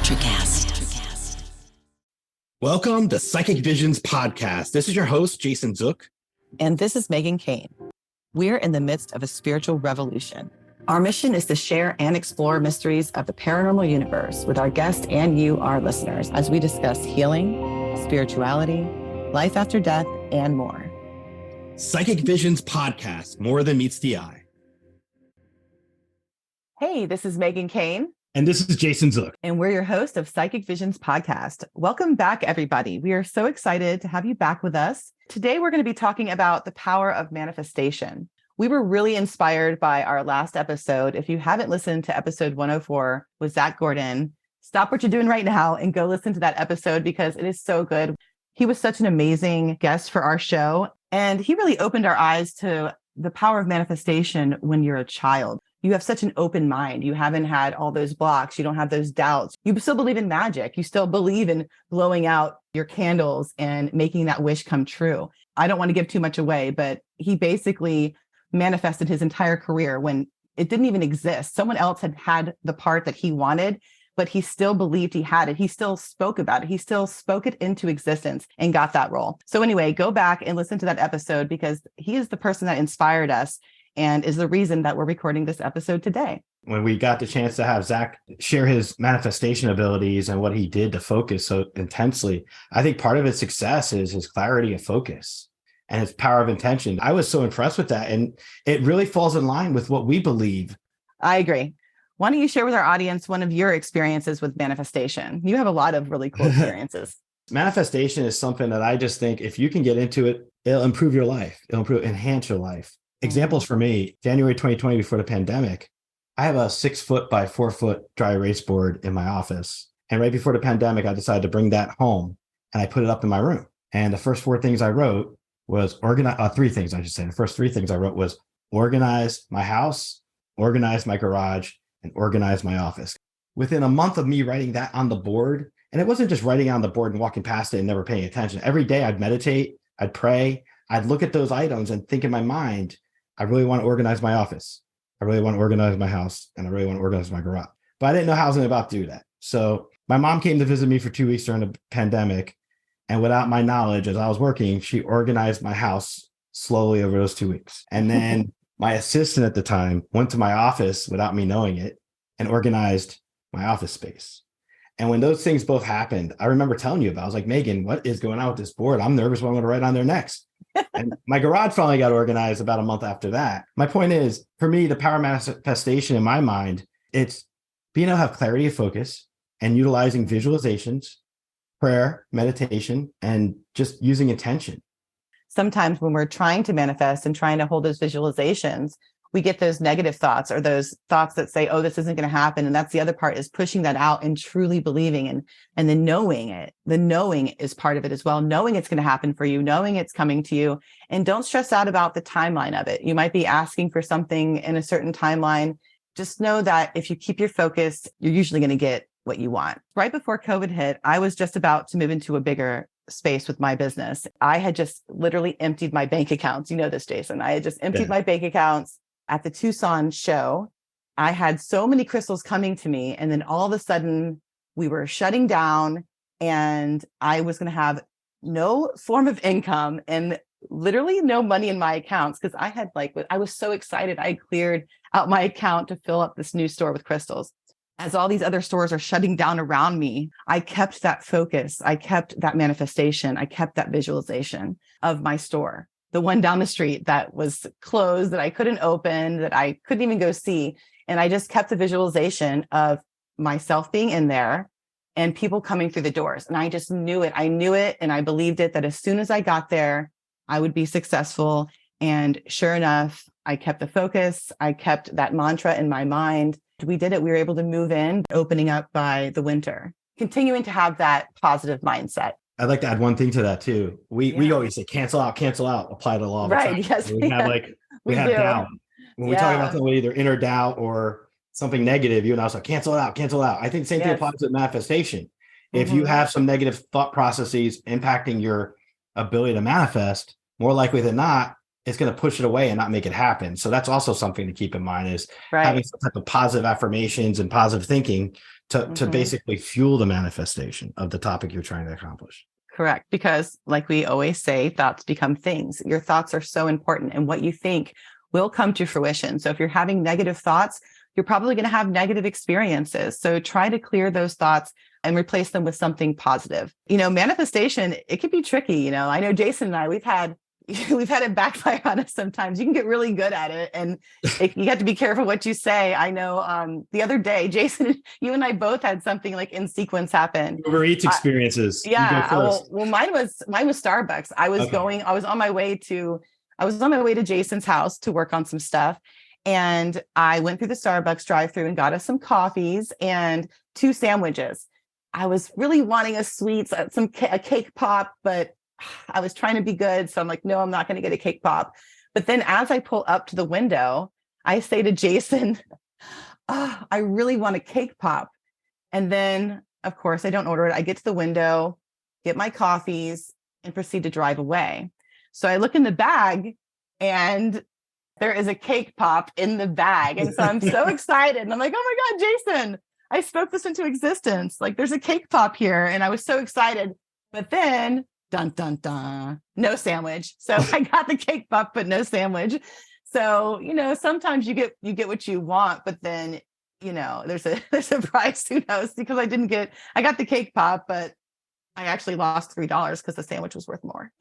Electricast. Welcome to Psychic Visions Podcast. This is your host, Jason Zook. And this is Megan Kane. We're in the midst of a spiritual revolution. Our mission is to share and explore mysteries of the paranormal universe with our guests and you, our listeners, as we discuss healing, spirituality, life after death, and more. Psychic Visions Podcast, more than meets the eye. Hey, this is Megan Kane. And this is Jason Zook. And we're your host of Psychic Visions Podcast. Welcome back, everybody. We are so excited to have you back with us. Today, we're going to be talking about the power of manifestation. We were really inspired by our last episode. If you haven't listened to episode 104 with Zach Gordon, stop what you're doing right now and go listen to that episode because it is so good. He was such an amazing guest for our show. And he really opened our eyes to the power of manifestation when you're a child. You have such an open mind. You haven't had all those blocks. You don't have those doubts. You still believe in magic. You still believe in blowing out your candles and making that wish come true. I don't want to give too much away, but he basically manifested his entire career when it didn't even exist. Someone else had the part that he wanted, but he still believed he had it. He still spoke about it. He still spoke it into existence and got that role. So anyway, go back and listen to that episode because he is the person that inspired us and is the reason that we're recording this episode today. When we got the chance to have Zach share his manifestation abilities and what he did to focus so intensely, I think part of his success is his clarity of focus and his power of intention. I was so impressed with that. And it really falls in line with what we believe. I agree. Why don't you share with our audience one of your experiences with manifestation? You have a lot of really cool experiences. Manifestation is something that I just think if you can get into it, it'll improve your life. It'll enhance your life. Examples for me, January 2020, before the pandemic, I have a 6 foot by 4 foot dry erase board in my office. And right before the pandemic, I decided to bring that home and I put it up in my room. And the first 4 things I wrote was three things, I should say. The first 3 things I wrote was organize my house, organize my garage, and organize my office. Within a month of me writing that on the board, and it wasn't just writing on the board and walking past it and never paying attention. Every day I'd meditate, I'd pray, I'd look at those items and think in my mind, I really want to organize my office. I really want to organize my house, and I really want to organize my garage. But I didn't know how I was about to do that. So my mom came to visit me for 2 weeks during the pandemic. And without my knowledge, as I was working, she organized my house slowly over those 2 weeks. And then my assistant at the time went to my office without me knowing it and organized my office space. And when those things both happened, I remember telling you about, I was like, Megan, what is going on with this board? I'm nervous what I'm going to write on there next. And my garage finally got organized about a month after that. My point is, for me, the power manifestation in my mind, it's being able to have clarity of focus and utilizing visualizations, prayer, meditation, and just using intention. Sometimes when we're trying to manifest and trying to hold those visualizations, we get those negative thoughts or those thoughts that say, oh, this isn't going to happen. And that's the other part, is pushing that out and truly believing and then knowing it. The knowing is part of it as well. Knowing it's going to happen for you, knowing it's coming to you. And don't stress out about the timeline of it. You might be asking for something in a certain timeline. Just know that if you keep your focus, you're usually going to get what you want. Right before COVID hit, I was just about to move into a bigger space with my business. I had just literally emptied my bank accounts. You know this, Jason. I had just emptied my bank accounts. At the Tucson show, I had so many crystals coming to me. And then all of a sudden we were shutting down and I was going to have no form of income and literally no money in my accounts because I was so excited. I cleared out my account to fill up this new store with crystals. As all these other stores are shutting down around me, I kept that focus. I kept that manifestation. I kept that visualization of my store. The one down the street that was closed, that I couldn't open, that I couldn't even go see. And I just kept the visualization of myself being in there and people coming through the doors. And I just knew it. I knew it. And I believed it that as soon as I got there, I would be successful. And sure enough, I kept the focus. I kept that mantra in my mind. We did it. We were able to move in, opening up by the winter, continuing to have that positive mindset. I'd like to add one thing to that too. We always say cancel out, apply the law of attraction. Yes. We have doubt. When we talk about something, either inner doubt or something negative, you and I was like, cancel it out. I think the same thing applies to manifestation. If you have some negative thought processes impacting your ability to manifest, more likely than not, it's going to push it away and not make it happen. So that's also something to keep in mind, is having some type of positive affirmations and positive thinking to basically fuel the manifestation of the topic you're trying to accomplish. Correct. Because like we always say, thoughts become things. Your thoughts are so important, and what you think will come to fruition. So if you're having negative thoughts, you're probably going to have negative experiences. So try to clear those thoughts and replace them with something positive. Manifestation, it can be tricky. I know Jason and I, we've had it backfire on us sometimes. You can get really good at it, and you have to be careful what you say. I know the other day, Jason, you and I both had something like in sequence happen. Uber Eats experiences. Yeah. Well, mine was Starbucks. I was on my way to Jason's house to work on some stuff. And I went through the Starbucks drive-thru and got us some coffees and 2 sandwiches. I was really wanting a cake pop, but I was trying to be good. So I'm like, no, I'm not going to get a cake pop. But then as I pull up to the window, I say to Jason, I really want a cake pop. And then, of course, I don't order it. I get to the window, get my coffees, and proceed to drive away. So I look in the bag, and there is a cake pop in the bag. And so I'm so excited. And I'm like, oh my God, Jason, I spoke this into existence. Like, there's a cake pop here. And I was so excited. But then, dun, dun, dun, no sandwich. So I got the cake pop, but no sandwich. So, sometimes you get what you want, but then, there's a price, who knows, because I got the cake pop, but I actually lost $3 because the sandwich was worth more.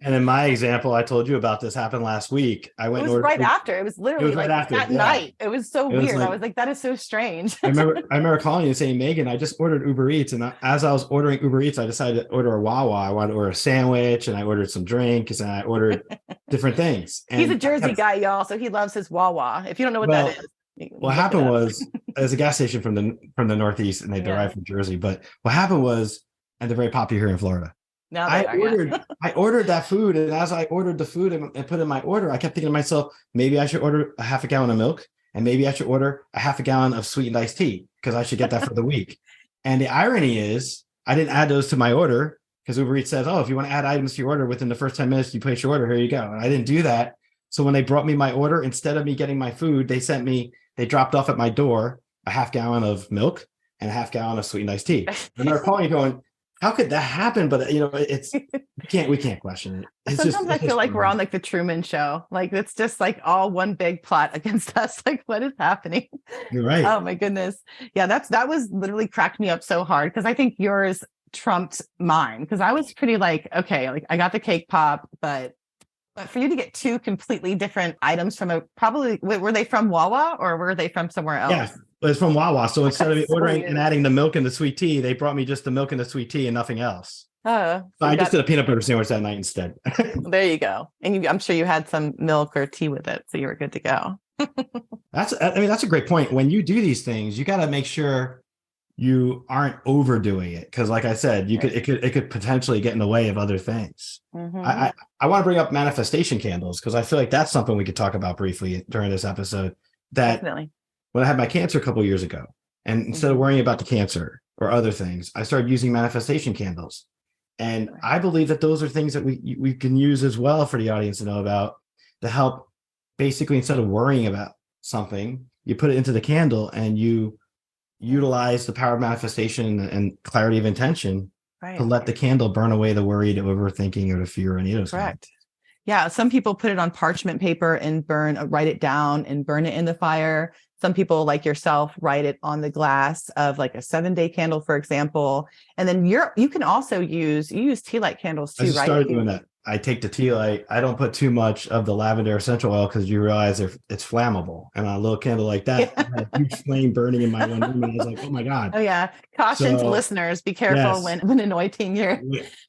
And in my example, I told you about this, happened last week. It was right after. It was literally that night. It was so weird. I was like, that is so strange. I remember calling you and saying, Megan, I just ordered Uber Eats. And as I was ordering Uber Eats, I decided to order a Wawa. I wanted to order a sandwich, and I ordered some drinks, and I ordered different things. And he's a Jersey guy, y'all. So he loves his Wawa. If you don't know what that is. What happened was, there's a gas station from the Northeast, and they derive from Jersey. But what happened was, and they're very popular here in Florida. I ordered that food, and as I ordered the food and put in my order, I kept thinking to myself, maybe I should order a half a gallon of milk, and maybe I should order a half a gallon of sweetened iced tea, because I should get that for the week. And the irony is, I didn't add those to my order, because Uber Eats says, oh, if you want to add items to your order within the first 10 minutes you place your order, here you go. And I didn't do that. So when they brought me my order, instead of me getting my food, they dropped off at my door a half gallon of milk and a half gallon of sweetened iced tea. And they're calling, going, how could that happen? But we can't question it. Sometimes I feel like we're on like the Truman Show. Like, it's just like all one big plot against us. Like, what is happening? You're right. Oh my goodness. Yeah, that was literally cracked me up so hard, because I think yours trumped mine, because I was pretty like, okay, like I got the cake pop, but for you to get 2 completely different items from were they from Wawa or were they from somewhere else? Yeah. But it's from Wawa. So instead of ordering and adding the milk and the sweet tea, they brought me just the milk and the sweet tea and nothing else. So I just did a peanut butter sandwich that night instead. There you go. And I'm sure you had some milk or tea with it, so you were good to go. That's a great point. When you do these things, you got to make sure you aren't overdoing it, because, like I said, it could potentially get in the way of other things. I want to bring up manifestation candles, because I feel like that's something we could talk about briefly during this episode. Definitely. When I had my cancer a couple of years ago, and instead of worrying about the cancer or other things, I started using manifestation candles. And I believe that those are things that we can use as well for the audience to know about, to help basically, instead of worrying about something, you put it into the candle and you utilize the power of manifestation and clarity of intention to let the candle burn away the worry, the overthinking, or the fear, or any of those. Correct. Yeah. Some people put it on parchment paper and write it down and burn it in the fire. Some people, like yourself, write it on the glass of like a 7-day candle, for example. And then you can also use tea light candles too, right? I started doing that. I take the tea light. I don't put too much of the lavender essential oil, because you realize it's flammable. And on a little candle like that, I had a huge flame burning in my one room, and I was like, oh my God. Oh yeah. Caution to listeners, be careful when anointing your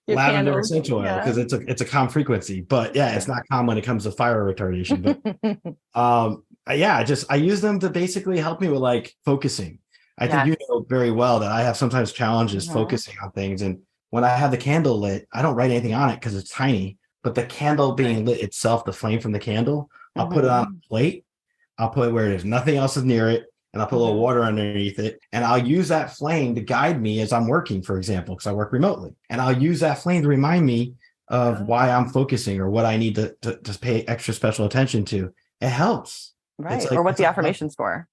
lavender candles. Essential oil, because it's a calm frequency. But it's not calm when it comes to fire retardation. But I use them to basically help me with like focusing. I think you know very well that I have sometimes challenges focusing on things. And when I have the candle lit, I don't write anything on it because it's tiny, but the candle being lit itself, the flame from the candle, I'll put it on a plate. I'll put it where there's nothing else is near it, and I'll put a little water underneath it. And I'll use that flame to guide me as I'm working, for example, because I work remotely. And I'll use that flame to remind me of why I'm focusing or what I need to pay extra special attention to. It helps. Right. It's like, Or what it's the like, affirmation's for.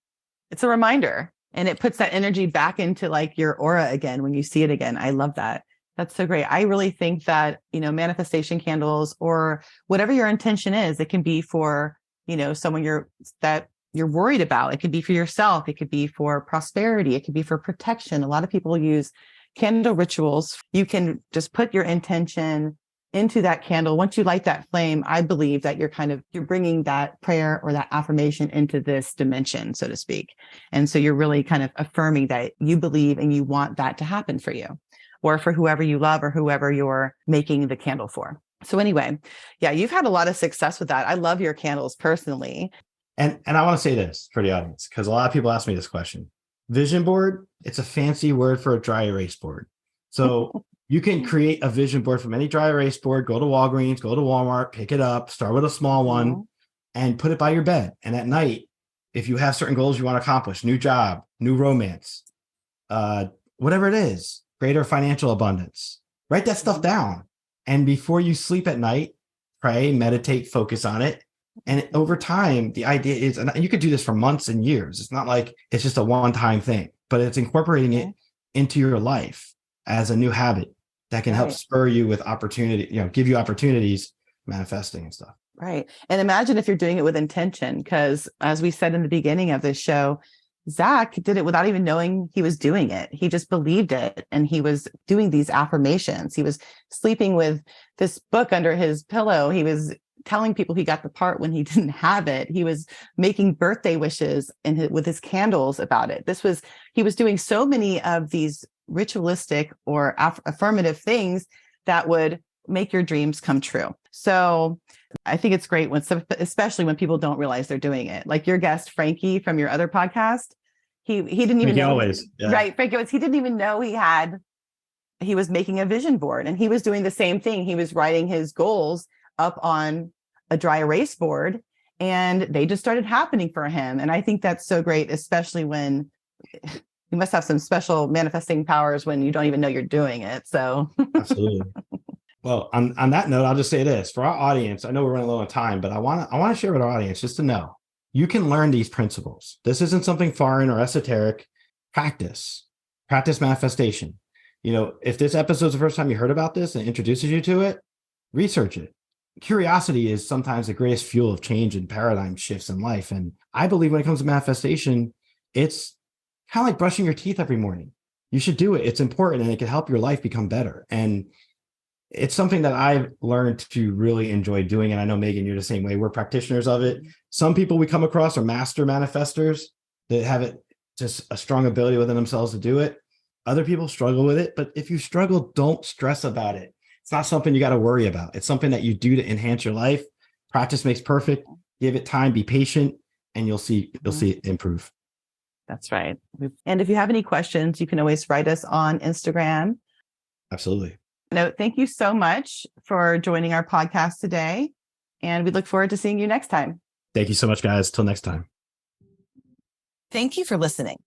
It's a reminder, and it puts that energy back into like your aura again when you see it again. I love that. That's so great. I really think that, manifestation candles or whatever your intention is, it can be for, someone that you're worried about. It could be for yourself. It could be for prosperity. It could be for protection. A lot of people use candle rituals. You can just put your intention into that candle. Once you light that flame, I believe that you're bringing that prayer or that affirmation into this dimension, so to speak. And so you're really kind of affirming that you believe and you want that to happen for you or for whoever you love or whoever you're making the candle for. So anyway, yeah, you've had a lot of success with that. I love your candles personally. And I want to say this for the audience, because a lot of people ask me this question. Vision board, it's a fancy word for a dry erase board. So you can create a vision board from any dry erase board, go to Walgreens, go to Walmart, pick it up, start with a small one and put it by your bed. And at night, if you have certain goals you want to accomplish, new job, new romance, whatever it is, greater financial abundance, write that stuff down. And before you sleep at night, pray, meditate, focus on it. And over time, the idea is, and you could do this for months and years. It's not like it's just a one-time thing, but it's incorporating it into your life as a new habit that can help spur you with opportunity, give you opportunities, manifesting and stuff. Right. And imagine if you're doing it with intention, because as we said in the beginning of this show, Zach did it without even knowing he was doing it. He just believed it. And he was doing these affirmations. He was sleeping with this book under his pillow. He was telling people he got the part when he didn't have it. He was making birthday wishes with his candles about it. He was doing so many of these ritualistic or affirmative things that would make your dreams come true. So I think it's great especially when people don't realize they're doing it. Like your guest, Frankie, from your other podcast, he didn't even know. Always. Yeah. Right. Frankie he didn't even know he was making a vision board, and he was doing the same thing. He was writing his goals up on a dry erase board, and they just started happening for him. And I think that's so great, especially when you must have some special manifesting powers when you don't even know you're doing it. So absolutely. Well, on that note, I'll just say this for our audience. I know we're running low on time, but I want to share with our audience just to know you can learn these principles. This isn't something foreign or esoteric. Practice manifestation. If this episode's the first time you heard about this and introduces you to it, research it. Curiosity is sometimes the greatest fuel of change and paradigm shifts in life. And I believe when it comes to manifestation, it's kind of like brushing your teeth every morning. You should do it. It's important, and it can help your life become better. And it's something that I've learned to really enjoy doing. And I know, Megan, you're the same way. We're practitioners of it. Some people we come across are master manifestors that have it just a strong ability within themselves to do it. Other people struggle with it. But if you struggle, don't stress about it. It's not something you got to worry about. It's something that you do to enhance your life. Practice makes perfect. Give it time, be patient, and you'll see it improve. That's right. And if you have any questions, you can always write us on Instagram. Absolutely. No, thank you so much for joining our podcast today. And we look forward to seeing you next time. Thank you so much, guys. Till next time. Thank you for listening.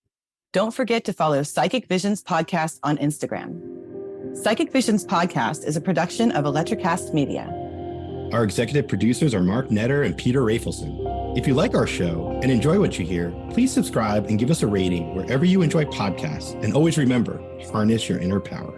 Don't forget to follow Psychic Visions Podcast on Instagram. Psychic Visions Podcast is a production of Electricast Media. Our executive producers are Mark Netter and Peter Rafelson. If you like our show and enjoy what you hear, please subscribe and give us a rating wherever you enjoy podcasts. And always remember, harness your inner power.